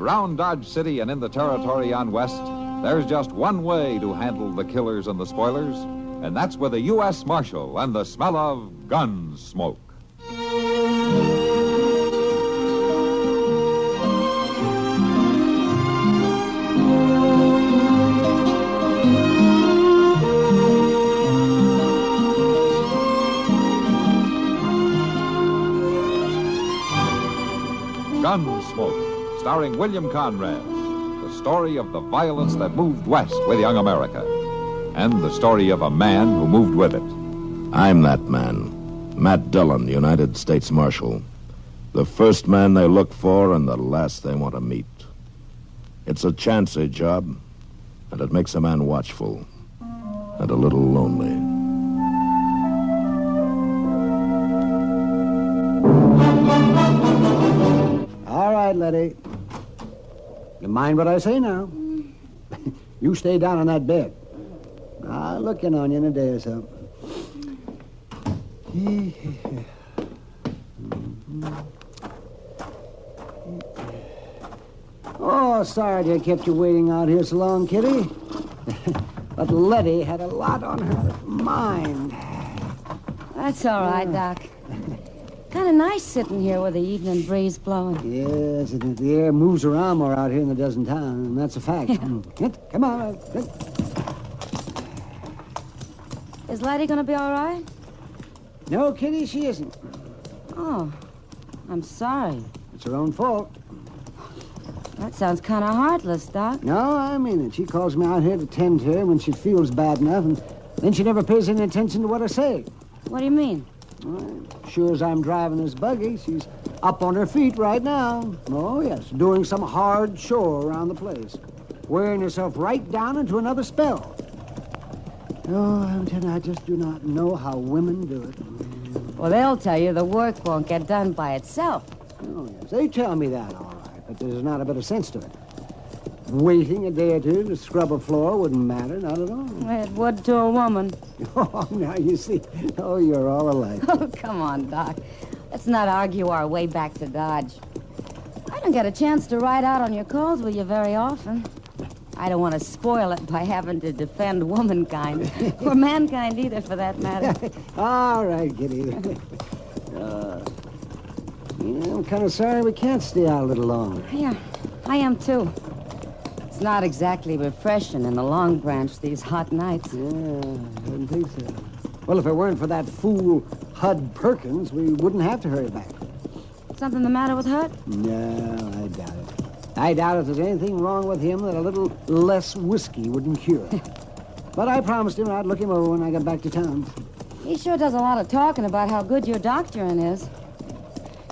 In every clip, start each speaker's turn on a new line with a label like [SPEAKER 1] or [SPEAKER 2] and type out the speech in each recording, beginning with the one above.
[SPEAKER 1] Around Dodge City and in the territory on west, there's just one way to handle the killers and the spoilers, and that's with a U.S. Marshal and the smell of Gunsmoke. Gunsmoke, starring William Conrad, the story of the violence that moved west with young America, and the story of a man who moved with it.
[SPEAKER 2] I'm that man, Matt Dillon, United States Marshal. The first man they look for and the last they want to meet. It's a chancy job, and it makes a man watchful and a little lonely.
[SPEAKER 3] All right, Letty. You mind what I say now? You stay down on that bed. I'll look in on you in a day or so. Oh, sorry to have kept you waiting out here so long, Kitty. But Letty had a lot on her mind.
[SPEAKER 4] That's all right, Doc. Kind of nice sitting here with the evening breeze blowing.
[SPEAKER 3] Yes, the air moves around more out here than it does in town, and that's a fact. Come on.
[SPEAKER 4] Is Letty going to be all right?
[SPEAKER 3] No, Kitty, she isn't.
[SPEAKER 4] Oh, I'm sorry.
[SPEAKER 3] It's her own fault.
[SPEAKER 4] That sounds kind of heartless, Doc.
[SPEAKER 3] No, I mean it. She calls me out here to tend to her when she feels bad enough, and then she never pays any attention to what I say.
[SPEAKER 4] What do you mean?
[SPEAKER 3] Well, sure as I'm driving this buggy, she's up on her feet right now. Oh, yes, doing some hard chore around the place. Wearing herself right down into another spell. Oh, I'm telling you, I just do not know how women do it.
[SPEAKER 4] Well, they'll tell you the work won't get done by itself.
[SPEAKER 3] Oh, yes, they tell me that, all right, but there's not a bit of sense to it. Waiting a day or two to scrub a floor wouldn't matter, not at all.
[SPEAKER 4] It would to a woman.
[SPEAKER 3] Oh, now you see. Oh, you're all alike.
[SPEAKER 4] Oh, come on, Doc. Let's not argue our way back to Dodge. I don't get a chance to ride out on your calls with you very often. I don't want to spoil it by having to defend womankind. Or mankind either, for that matter.
[SPEAKER 3] All right, Kitty. I'm kind of sorry we can't stay out a little longer.
[SPEAKER 4] Yeah, I am, too. It's not exactly refreshing in the Long Branch these hot nights.
[SPEAKER 3] Yeah, I didn't think so. Well, if it weren't for that fool Hud Perkins, we wouldn't have to hurry back.
[SPEAKER 4] Something the matter with Hud?
[SPEAKER 3] No, I doubt it. I doubt if there's anything wrong with him that a little less whiskey wouldn't cure. But I promised him I'd look him over when I got back to town.
[SPEAKER 4] He sure does a lot of talking about how good your doctoring is.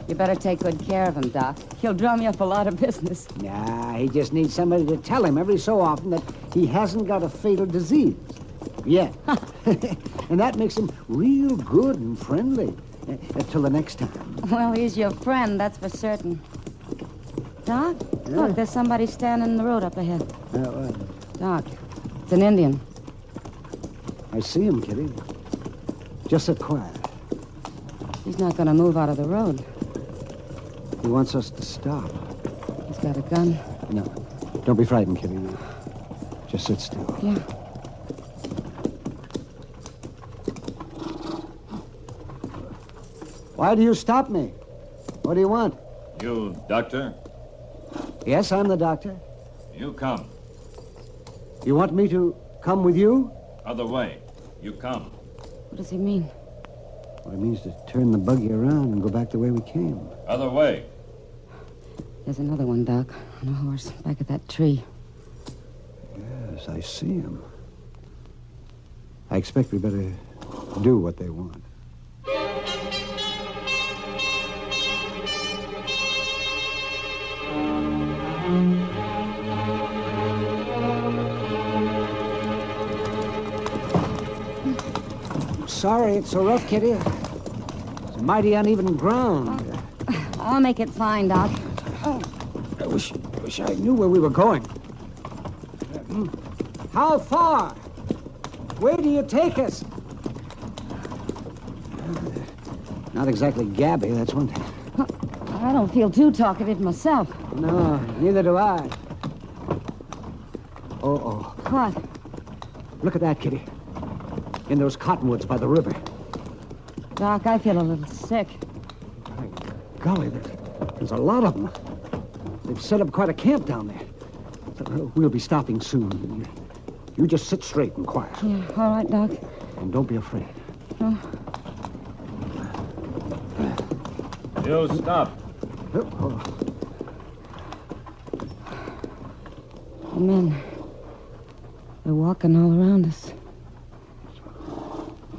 [SPEAKER 4] You better take good care of him, Doc. He'll drum you up a lot of business.
[SPEAKER 3] Nah, he just needs somebody to tell him every so often that he hasn't got a fatal disease. Yet. And that makes him real good and friendly. Till the next time.
[SPEAKER 4] Well, he's your friend, that's for certain. Doc,
[SPEAKER 3] Yeah?
[SPEAKER 4] look, there's somebody standing in the road up ahead.
[SPEAKER 3] What?
[SPEAKER 4] Doc, it's an Indian.
[SPEAKER 3] I see him, Kitty. Just sit quiet.
[SPEAKER 4] He's not going to move out of the road.
[SPEAKER 3] He wants us to stop.
[SPEAKER 4] He's got a gun.
[SPEAKER 3] No, don't be frightened, Kitty. Just sit still.
[SPEAKER 4] Yeah.
[SPEAKER 3] Why do you stop me? What do you want?
[SPEAKER 5] You, doctor?
[SPEAKER 3] Yes, I'm the doctor.
[SPEAKER 5] You come.
[SPEAKER 3] You want me to come with you?
[SPEAKER 5] Other way. You come.
[SPEAKER 4] What does he mean?
[SPEAKER 3] Well, it means to turn the buggy around and go back the way we came.
[SPEAKER 5] Other way.
[SPEAKER 4] There's another one, Doc, on a horse, back at that tree.
[SPEAKER 3] Yes, I see him. I expect we better do what they want. Sorry it's so rough, Kitty. It's mighty uneven ground.
[SPEAKER 4] I'll make it fine, Doc.
[SPEAKER 3] Oh, I wish I knew where we were going. How far? Where do you take us? Not exactly gabby, that's one thing.
[SPEAKER 4] I don't feel too talkative myself.
[SPEAKER 3] No, neither do I. Oh.
[SPEAKER 4] What?
[SPEAKER 3] Look at that, Kitty. In those cottonwoods by the river.
[SPEAKER 4] Doc, I feel a little sick.
[SPEAKER 3] My golly, there's a lot of them. They've set up quite a camp down there. We'll be stopping soon. You just sit straight and quiet.
[SPEAKER 4] Yeah, all right, Doc.
[SPEAKER 3] And don't be afraid.
[SPEAKER 4] Oh.
[SPEAKER 5] You stop.
[SPEAKER 3] Oh.
[SPEAKER 4] The men, they're walking all around us.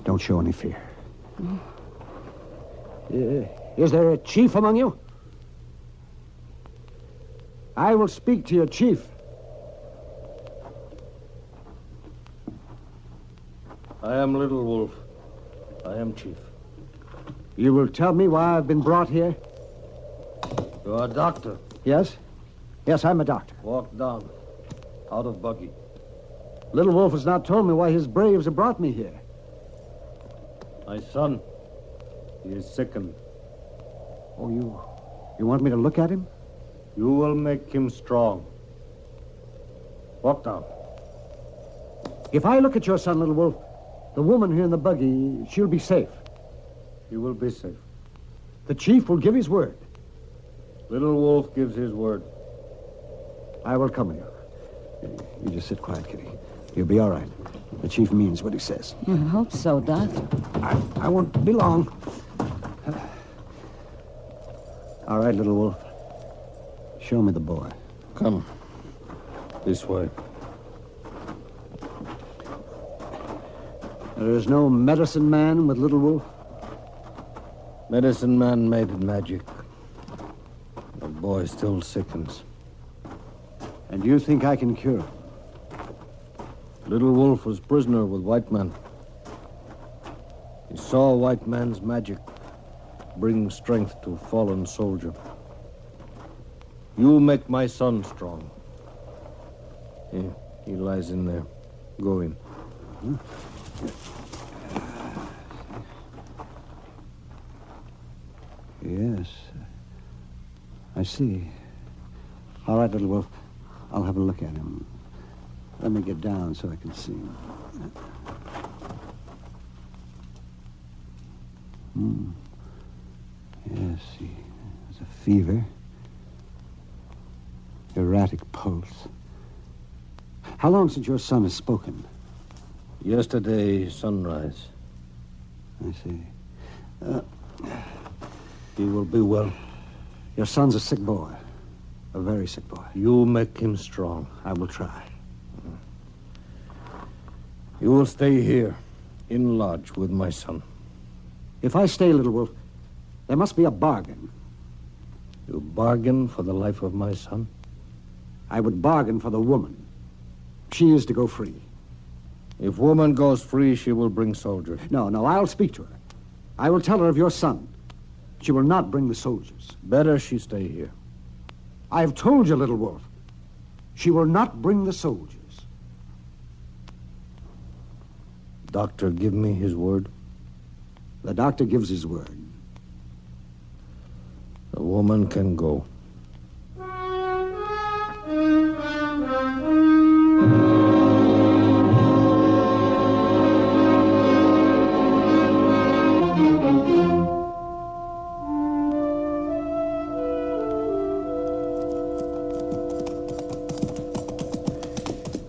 [SPEAKER 3] Don't show any fear. Is there a chief among you? I will speak to your chief.
[SPEAKER 6] I am Little Wolf. I am chief.
[SPEAKER 3] You will tell me why I've been brought here?
[SPEAKER 6] You are a doctor.
[SPEAKER 3] Yes? Yes, I'm a doctor.
[SPEAKER 6] Walk down. Out of buggy.
[SPEAKER 3] Little Wolf has not told me why his braves have brought me here.
[SPEAKER 6] My son. He is sickened.
[SPEAKER 3] Oh, you want me to look at him?
[SPEAKER 6] You will make him strong. Walk down.
[SPEAKER 3] If I look at your son, Little Wolf, the woman here in the buggy, she'll be safe.
[SPEAKER 6] He will be safe.
[SPEAKER 3] The chief will give his word.
[SPEAKER 6] Little Wolf gives his word.
[SPEAKER 3] I will come with you. You just sit quiet, Kitty. You'll be all right. The chief means what he says.
[SPEAKER 4] I hope so, Doc.
[SPEAKER 3] I won't be long. All right, Little Wolf. Show me the boy.
[SPEAKER 6] Come. This way.
[SPEAKER 3] There is no medicine man with Little Wolf?
[SPEAKER 6] Medicine man made magic. The boy still sickens.
[SPEAKER 3] And you think I can cure him?
[SPEAKER 6] Little Wolf was prisoner with white man. He saw white man's magic bring strength to fallen soldier. You make my son strong. He lies in there. Go in.
[SPEAKER 3] Yes. I see. All right, Little Wolf. I'll have a look at him. Let me get down so I can see him. Yes, he has a fever. Erratic pulse. How long since your son has spoken?
[SPEAKER 6] Yesterday, sunrise.
[SPEAKER 3] I see.
[SPEAKER 6] He will be well.
[SPEAKER 3] Your son's a sick boy. A very sick boy.
[SPEAKER 6] You make him strong.
[SPEAKER 3] I will try.
[SPEAKER 6] You will stay here, in lodge with my son.
[SPEAKER 3] If I stay, Little Wolf, there must be a bargain.
[SPEAKER 6] You bargain for the life of my son?
[SPEAKER 3] I would bargain for the woman. She is to go free.
[SPEAKER 6] If woman goes free, she will bring soldiers.
[SPEAKER 3] No, I'll speak to her. I will tell her of your son. She will not bring the soldiers.
[SPEAKER 6] Better she stay here.
[SPEAKER 3] I have told you, Little Wolf. She will not bring the soldiers.
[SPEAKER 6] Doctor, give me his word.
[SPEAKER 3] The doctor gives his word.
[SPEAKER 6] The woman can go.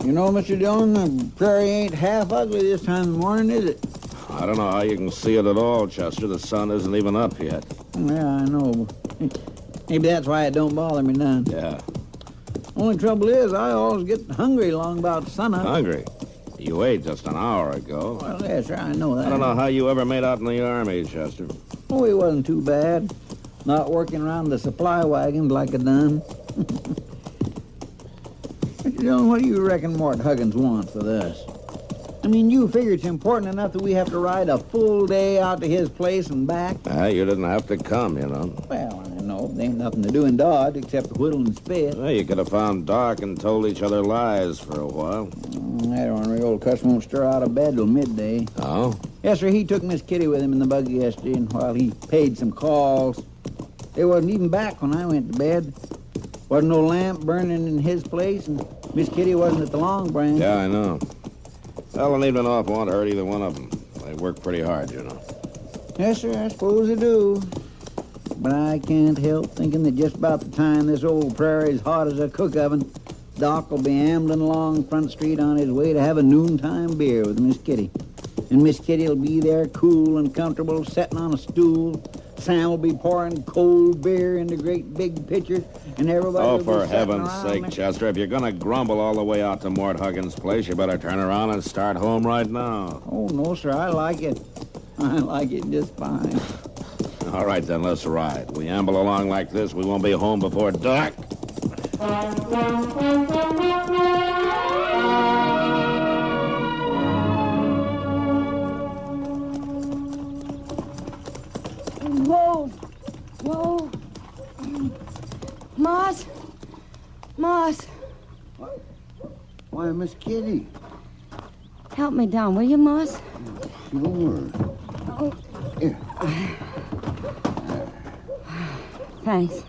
[SPEAKER 7] You know, Mr. Dillon, the prairie ain't half ugly this time in the morning, is it?
[SPEAKER 2] I don't know how you can see it at all, Chester. The sun isn't even up yet.
[SPEAKER 7] Yeah, I know. Maybe that's why it don't bother me none.
[SPEAKER 2] Yeah.
[SPEAKER 7] Only trouble is, I always get hungry long about sunup.
[SPEAKER 2] Hungry? You ate just an hour ago.
[SPEAKER 7] Well, yeah, sure, I know that.
[SPEAKER 2] I don't know how you ever made out in the Army, Chester.
[SPEAKER 7] Oh, it wasn't too bad. Not working around the supply wagons like I done. Mr. Dillon, what do you reckon Mort Huggins wants with us? I mean, you figure it's important enough that we have to ride a full day out to his place and back?
[SPEAKER 2] You didn't have to come, you know.
[SPEAKER 7] Well, I know. There ain't nothing to do in Dodge except to whittle and spit.
[SPEAKER 2] Well, you could have found Doc and told each other lies for a while.
[SPEAKER 7] That ornery old cuss won't stir out of bed till midday.
[SPEAKER 2] Oh?
[SPEAKER 7] Yes, sir, he took Miss Kitty with him in the buggy yesterday, and while he paid some calls, they wasn't even back when I went to bed. Wasn't no lamp burning in his place, and Miss Kitty wasn't at the Long Branch.
[SPEAKER 2] Yeah, I know. Well, an evening off won't hurt either one of them. They work pretty hard, you know.
[SPEAKER 7] Yes, sir, I suppose they do. But I can't help thinking that just about the time this old prairie's hot as a cook oven, Doc will be ambling along Front Street on his way to have a noontime beer with Miss Kitty. And Miss Kitty will be there cool and comfortable, sitting on a stool. Sam will be pouring cold beer into great big pitchers, and everybody will be
[SPEAKER 2] for
[SPEAKER 7] sitting
[SPEAKER 2] heaven's
[SPEAKER 7] around
[SPEAKER 2] sake,
[SPEAKER 7] there.
[SPEAKER 2] Chester, if you're going to grumble all the way out to Mort Huggins' place, you better turn around and start home right now.
[SPEAKER 7] Oh, no, sir, I like it. I like it just fine.
[SPEAKER 2] All right, then, let's ride. We amble along like this, we won't be home before dark.
[SPEAKER 4] Whoa. Whoa. Moss. Moss.
[SPEAKER 3] Why, Miss Kitty.
[SPEAKER 4] Help me down, will you, Moss?
[SPEAKER 3] Sure. Here.
[SPEAKER 4] Thanks.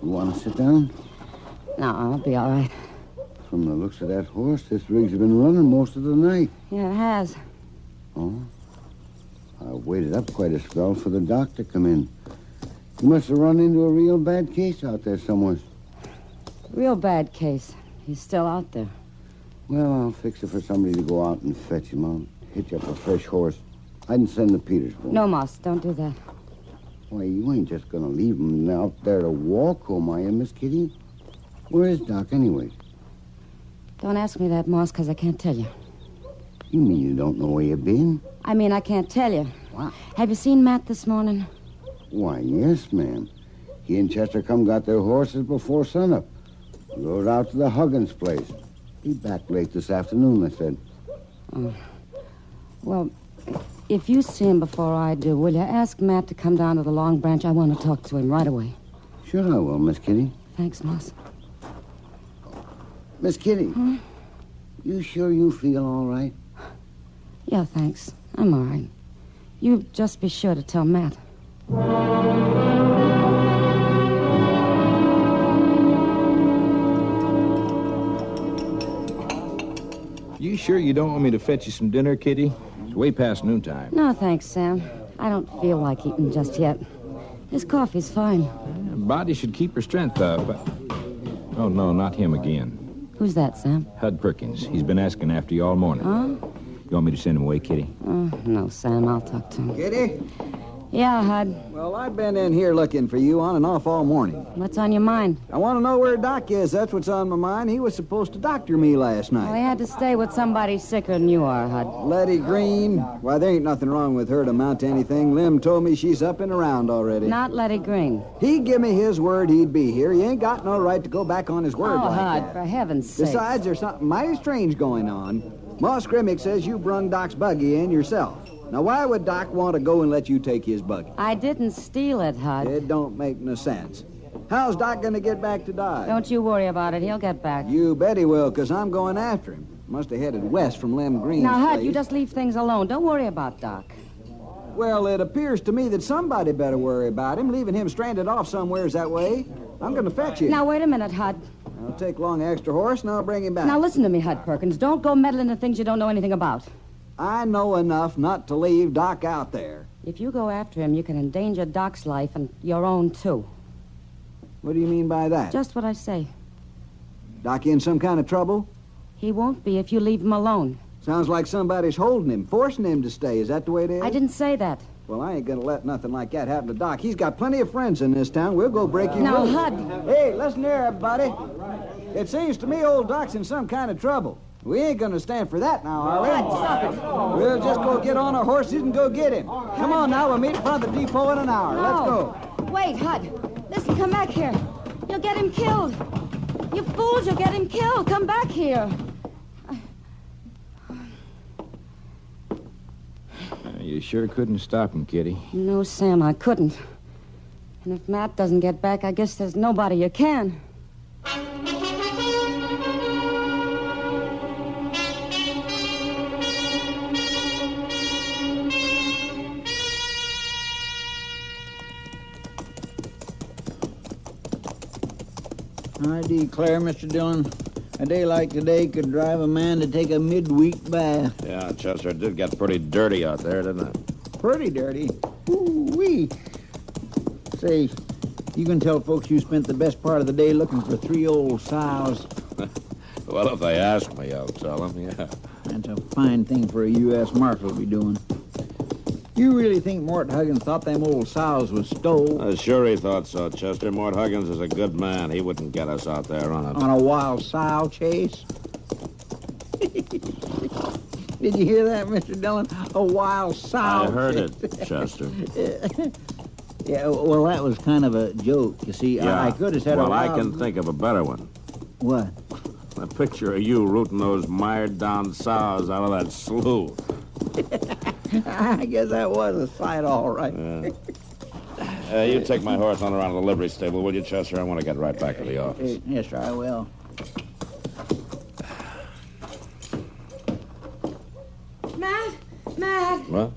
[SPEAKER 3] You want to sit down?
[SPEAKER 4] No, I'll be all right.
[SPEAKER 3] From the looks of that horse, this rig's been running most of the night.
[SPEAKER 4] Yeah, it has.
[SPEAKER 3] Oh? I waited up quite a spell for the doc to come in. He must have run into a real bad case out there somewhere.
[SPEAKER 4] Real bad case. He's still out there.
[SPEAKER 3] Well, I'll fix it for somebody to go out and fetch him. I'll hitch up a fresh horse. I can send to Petersburg.
[SPEAKER 4] No, Moss, don't do that.
[SPEAKER 3] Why, you ain't just gonna leave him out there to walk home, are you, Miss Kitty? Where is Doc, anyway?
[SPEAKER 4] Don't ask me that, Moss, because I can't tell you.
[SPEAKER 3] You mean you don't know where you been?
[SPEAKER 4] I mean, I can't tell you.
[SPEAKER 3] What?
[SPEAKER 4] Have you seen Matt this morning?
[SPEAKER 3] Why, yes, ma'am. He and Chester come got their horses before sunup. Rode out to the Huggins place. Be back late this afternoon, they said.
[SPEAKER 4] Well, if you see him before I do, will you ask Matt to come down to the Long Branch? I want to talk to him right away.
[SPEAKER 3] Sure I will, Miss Kitty.
[SPEAKER 4] Thanks, Moss.
[SPEAKER 3] Miss Kitty, you sure you feel all right?
[SPEAKER 4] Yeah, thanks. I'm all right. You just be sure to tell Matt.
[SPEAKER 8] You sure you don't want me to fetch you some dinner, Kitty? It's way past noontime.
[SPEAKER 4] No, thanks, Sam. I don't feel like eating just yet. This coffee's fine.
[SPEAKER 8] Body should keep her strength up. Oh, no, not him again.
[SPEAKER 4] Who's that, Sam?
[SPEAKER 8] Hud Perkins. He's been asking after you all morning.
[SPEAKER 4] Huh?
[SPEAKER 8] You want me to send him away, Kitty?
[SPEAKER 4] No, Sam. I'll talk to him.
[SPEAKER 7] Kitty?
[SPEAKER 4] Yeah, Hud.
[SPEAKER 7] Well, I've been in here looking for you on and off all morning.
[SPEAKER 4] What's on your mind?
[SPEAKER 7] I want to know where Doc is. That's what's on my mind. He was supposed to doctor me last
[SPEAKER 4] Well, he
[SPEAKER 7] night.
[SPEAKER 4] had to stay with somebody sicker than you are, Hud.
[SPEAKER 7] Letty Green. Why, there ain't nothing wrong with her to amount to anything. Lim told me she's up and around already.
[SPEAKER 4] Not Letty Green.
[SPEAKER 7] He give me his word he'd be here. He ain't got no right to go back on his word
[SPEAKER 4] Oh,
[SPEAKER 7] like
[SPEAKER 4] Hud,
[SPEAKER 7] that.
[SPEAKER 4] for heaven's sake.
[SPEAKER 7] Besides, there's something mighty strange going on. Moss Grimmick says you brung Doc's buggy in yourself. Now, why would Doc want to go and let you take his buggy?
[SPEAKER 4] I didn't steal it, Hud.
[SPEAKER 7] It don't make no sense. How's Doc going to get back to Dodge?
[SPEAKER 4] Don't you worry about it. He'll get back.
[SPEAKER 7] You bet he will, because I'm going after him. Must have headed west from Lem Green's
[SPEAKER 4] Now, Hud,
[SPEAKER 7] place.
[SPEAKER 4] you just leave things alone. Don't worry about Doc.
[SPEAKER 7] Well, it appears to me that somebody better worry about him, leaving him stranded off somewheres that way. I'm going to fetch him.
[SPEAKER 4] Now, wait a minute, Hud.
[SPEAKER 7] I'll take along an extra horse, and I'll bring him back.
[SPEAKER 4] Now, listen to me, Hud Perkins. Don't go meddling in things you don't know anything about.
[SPEAKER 7] I know enough not to leave Doc out there.
[SPEAKER 4] If you go after him, you can endanger Doc's life and your own, too.
[SPEAKER 7] What do you mean by that?
[SPEAKER 4] Just what I say.
[SPEAKER 7] Doc in some kind of trouble?
[SPEAKER 4] He won't be if you leave him alone.
[SPEAKER 7] Sounds like somebody's holding him, forcing him to stay. Is that the way it is?
[SPEAKER 4] I didn't say that.
[SPEAKER 7] Well, I ain't gonna let nothing like that happen to Doc. He's got plenty of friends in this town. We'll go break you
[SPEAKER 4] Now,
[SPEAKER 7] loose.
[SPEAKER 4] Hud.
[SPEAKER 7] Hey, listen here, everybody. It seems to me old Doc's in some kind of trouble. We ain't gonna stand for that now, are we?
[SPEAKER 4] Stop it.
[SPEAKER 7] We'll just go get on our horses and go get him. Come on now, we'll meet in front of the depot in an hour. Let's go.
[SPEAKER 4] Wait, Hud. Listen, come back here. You'll get him killed. You fools, you'll get him killed. Come back here.
[SPEAKER 8] You sure couldn't stop him, Kitty.
[SPEAKER 4] No, Sam, I couldn't. And if Matt doesn't get back, I guess there's nobody you can.
[SPEAKER 7] I declare, Mr. Dillon, a day like today could drive a man to take a midweek bath.
[SPEAKER 2] Yeah, Chester, it did get pretty dirty out there, didn't it?
[SPEAKER 7] Pretty dirty. Ooh-wee. Say, you can tell folks you spent the best part of the day looking for 3 old sows.
[SPEAKER 2] Well, if they ask me, I'll tell them, yeah.
[SPEAKER 7] That's a fine thing for a U.S. Marshal to be doing. You really think Mort Huggins thought them old sows was stole?
[SPEAKER 2] Sure he thought so, Chester. Mort Huggins is a good man. He wouldn't get us out there on
[SPEAKER 7] On a wild sow chase? Did you hear that, Mr. Dillon? A wild sow
[SPEAKER 2] I heard
[SPEAKER 7] chase.
[SPEAKER 2] it, Chester.
[SPEAKER 7] Yeah, well, that was kind of a joke. You see,
[SPEAKER 2] Yeah.
[SPEAKER 7] I could have said
[SPEAKER 2] well,
[SPEAKER 7] a wild...
[SPEAKER 2] I can think of a better one.
[SPEAKER 7] What?
[SPEAKER 2] A picture of you rooting those mired-down sows out of that slough.
[SPEAKER 7] I guess that was a sight, all right.
[SPEAKER 2] You take my horse on around to the livery stable, will you, Chester? I want to get right back to the office.
[SPEAKER 7] Yes, sir, I will.
[SPEAKER 4] Matt!
[SPEAKER 2] What?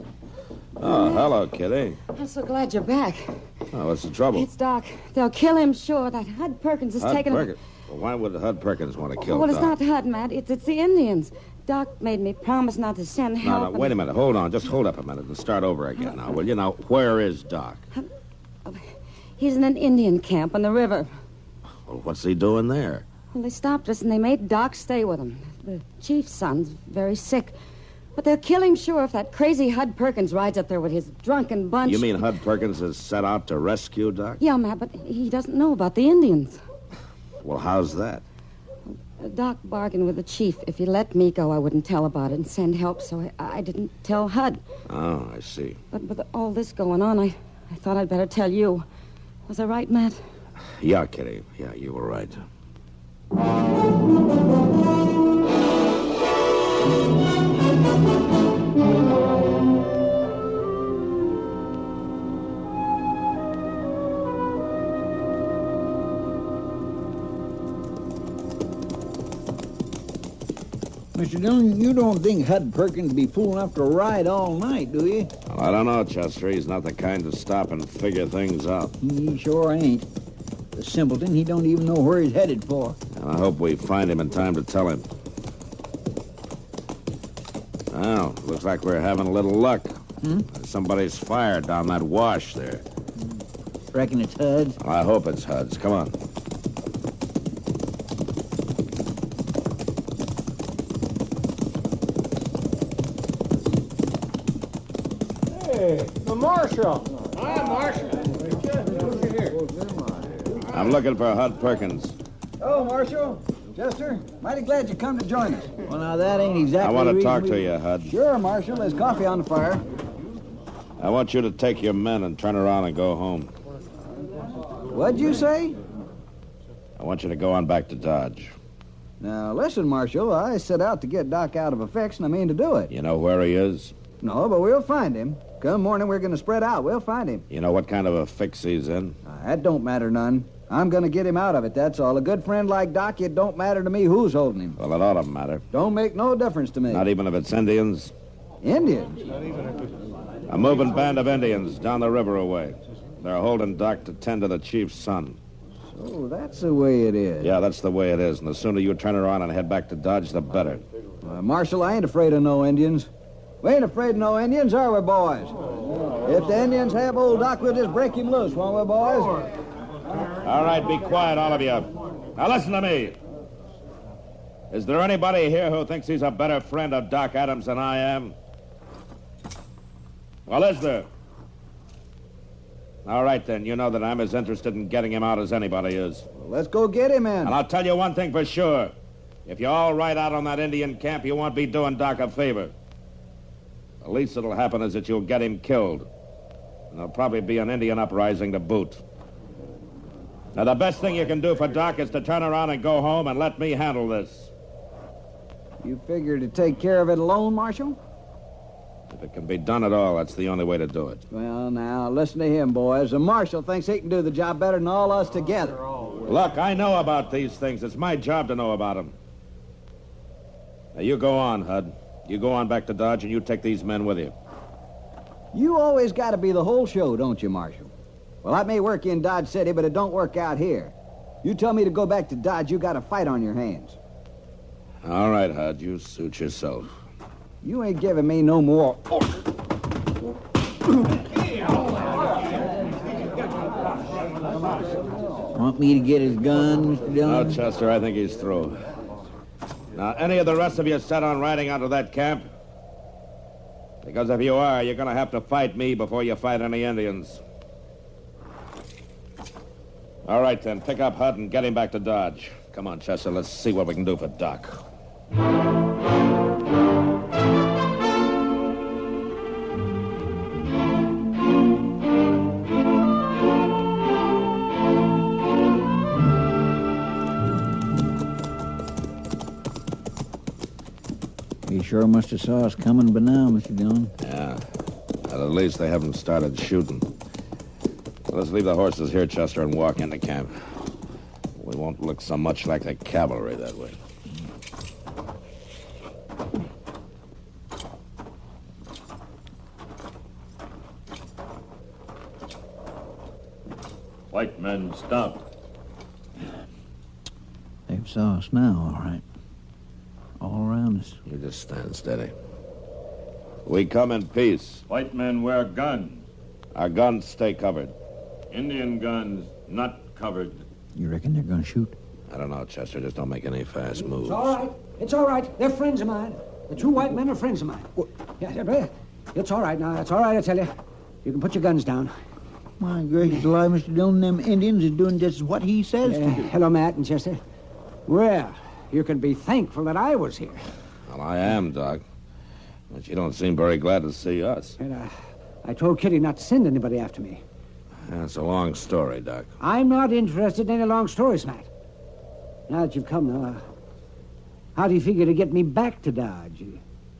[SPEAKER 2] Oh, hello, Kitty.
[SPEAKER 4] I'm so glad you're back.
[SPEAKER 2] Oh, what's the trouble?
[SPEAKER 4] It's Doc. They'll kill him, sure. That Hud Perkins has
[SPEAKER 2] Hud
[SPEAKER 4] taken him.
[SPEAKER 2] Perkins? Well, why would Hud Perkins want to kill
[SPEAKER 4] Well, it's
[SPEAKER 2] Doc?
[SPEAKER 4] not Hud, Matt. It's the Indians. Doc made me promise not to send help.
[SPEAKER 2] No, wait a minute. Hold on. Just hold up a minute and start over again now, will you? Now, where is Doc?
[SPEAKER 4] He's in an Indian camp on the river.
[SPEAKER 2] Well, what's he doing there?
[SPEAKER 4] Well, they stopped us and they made Doc stay with them. The chief's son's very sick. But they'll kill him, sure, if that crazy Hud Perkins rides up there with his drunken bunch.
[SPEAKER 2] You mean Hud Perkins is set out to rescue Doc?
[SPEAKER 4] Yeah, Matt, but he doesn't know about the Indians.
[SPEAKER 2] Well, how's that?
[SPEAKER 4] Doc bargained with the chief. If he let me go, I wouldn't tell about it and send help, so I didn't tell Hud.
[SPEAKER 2] Oh, I see.
[SPEAKER 4] But with all this going on, I thought I'd better tell you. Was I right, Matt?
[SPEAKER 2] Yeah, Kitty. Yeah, you were right.
[SPEAKER 7] Mr. Dillon, you don't think Hud Perkins be fool enough to ride all night, do you?
[SPEAKER 2] Well, I don't know, Chester. He's not the kind to stop and figure things out.
[SPEAKER 7] He sure ain't. The simpleton, he don't even know where he's headed for.
[SPEAKER 2] And I hope we find him in time to tell him. Well, looks like we're having a little luck. Somebody's fire down that wash there.
[SPEAKER 7] Reckon it's Hud's?
[SPEAKER 2] I hope it's Hud's. Come on.
[SPEAKER 5] Hey, the Marshal. Hi, Marshal.
[SPEAKER 2] I'm looking for Hud Perkins.
[SPEAKER 3] Oh, Marshal. Chester, mighty glad you come to join us.
[SPEAKER 7] Well, now, that ain't exactly
[SPEAKER 2] I want
[SPEAKER 7] the
[SPEAKER 2] to
[SPEAKER 7] reason
[SPEAKER 2] talk
[SPEAKER 7] we-
[SPEAKER 2] to you, Hud.
[SPEAKER 3] Sure, Marshal. There's coffee on the fire.
[SPEAKER 2] I want you to take your men and turn around and go home.
[SPEAKER 3] What'd you say?
[SPEAKER 2] I want you to go on back to Dodge.
[SPEAKER 3] Now, listen, Marshal. I set out to get Doc out of a fix, and I mean to do it.
[SPEAKER 2] You know where he is?
[SPEAKER 3] No, but we'll find him. Come morning, we're going to spread out. We'll find him.
[SPEAKER 2] You know what kind of a fix he's in?
[SPEAKER 3] That don't matter none. I'm going to get him out of it, that's all. A good friend like Doc, it don't matter to me who's holding him.
[SPEAKER 2] Well, it ought to matter.
[SPEAKER 3] Don't make no difference to me.
[SPEAKER 2] Not even if it's Indians.
[SPEAKER 3] Indians?
[SPEAKER 2] A moving band of Indians down the river away. They're holding Doc to tend to the chief's son.
[SPEAKER 3] So that's the way it is.
[SPEAKER 2] Yeah, that's the way it is. And the sooner you turn around and head back to Dodge, the better.
[SPEAKER 3] Marshal, I ain't afraid of no Indians. We ain't afraid of no Indians, are we, boys? If the Indians have old Doc, we'll just break him loose, won't we, boys?
[SPEAKER 2] All right, be quiet, all of you. Now listen to me. Is there anybody here who thinks he's a better friend of Doc Adams than I am? Well, is there? All right, then. You know that I'm as interested in getting him out as anybody is.
[SPEAKER 3] Well, let's go get him in.
[SPEAKER 2] And I'll tell you one thing for sure. If you all ride out on that Indian camp, you won't be doing Doc a favor. The least that'll happen is that you'll get him killed. And there'll probably be an Indian uprising to boot. Now, the best thing you can do for Doc is to turn around and go home and let me handle this.
[SPEAKER 3] You figure to take care of it alone, Marshal?
[SPEAKER 2] If it can be done at all, that's the only way to do it.
[SPEAKER 3] Well, now, listen to him, boys. The Marshal thinks he can do the job better than all us together.
[SPEAKER 2] Look, I know about these things. It's my job to know about them. Now, you go on, Hud. You go on back to Dodge, and you take these men with you.
[SPEAKER 3] You always got to be the whole show, don't you, Marshal? Well, that may work in Dodge City, but it don't work out here.
[SPEAKER 7] You tell me to go back to Dodge, you got a fight on your hands.
[SPEAKER 2] All right, Hud, you suit yourself.
[SPEAKER 7] You ain't giving me no more orders. Want me to get his gun, Mr. Dillon?
[SPEAKER 2] No, Chester, I think he's through. Now, any of the rest of you set on riding out of that camp? Because if you are, you're going to have to fight me before you fight any Indians. All right, then. Pick up Hud and get him back to Dodge. Come on, Chester. Let's see what we can do for Doc.
[SPEAKER 7] You sure must have saw us coming by now, Mr. Dillon.
[SPEAKER 2] Yeah. Well, at least they haven't started shooting. Let's leave the horses here, Chester, and walk into camp. We won't look so much like the cavalry that way.
[SPEAKER 9] White men, stop.
[SPEAKER 7] They've saw us now, all right. All around us.
[SPEAKER 2] You just stand steady. We come in peace.
[SPEAKER 9] White men wear guns.
[SPEAKER 2] Our guns stay covered.
[SPEAKER 9] Indian guns not covered.
[SPEAKER 7] You reckon they're going to shoot?
[SPEAKER 2] I don't know, Chester. Just don't make any fast moves.
[SPEAKER 3] It's all right. It's all right. They're friends of mine. The two white men are friends of mine. Yeah, it's all right now. It's all right, I tell you. You can put your guns down.
[SPEAKER 7] My gracious alive, Mr. Dillon, them Indians is doing just what he says to do.
[SPEAKER 3] Hello, Matt and Chester. Well, you can be thankful that I was here.
[SPEAKER 2] Well, I am, Doc. But you don't seem very glad to see us.
[SPEAKER 3] And I told Kitty not to send anybody after me.
[SPEAKER 2] That's a long story, Doc.
[SPEAKER 3] I'm not interested in any long stories, Matt. Now that you've come, now, how do you figure to get me back to Dodge?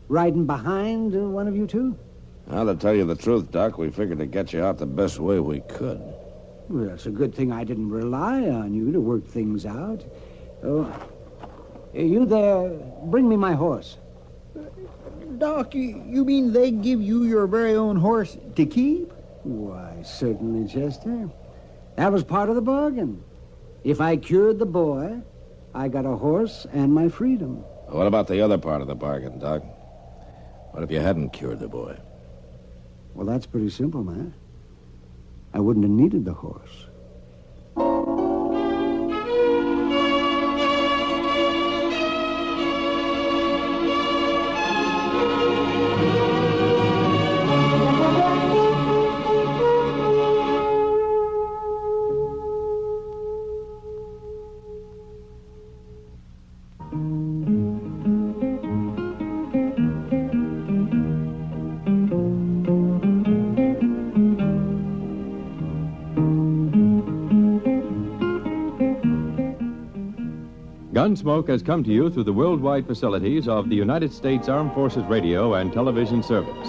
[SPEAKER 3] Riding behind one of you two?
[SPEAKER 2] Well, to tell you the truth, Doc, we figured to get you out the best way we could.
[SPEAKER 3] Well, it's a good thing I didn't rely on you to work things out. Oh, you there, bring me my horse.
[SPEAKER 7] Doc, you mean they give you your very own horse to keep?
[SPEAKER 3] Why, certainly, Chester. That was part of the bargain. If I cured the boy, I got a horse and my freedom.
[SPEAKER 2] What about the other part of the bargain, Doc? What if you hadn't cured the boy?
[SPEAKER 3] Well, that's pretty simple, man. I wouldn't have needed the horse.
[SPEAKER 10] Gunsmoke has come to you through the worldwide facilities of the United States Armed Forces Radio and Television Service.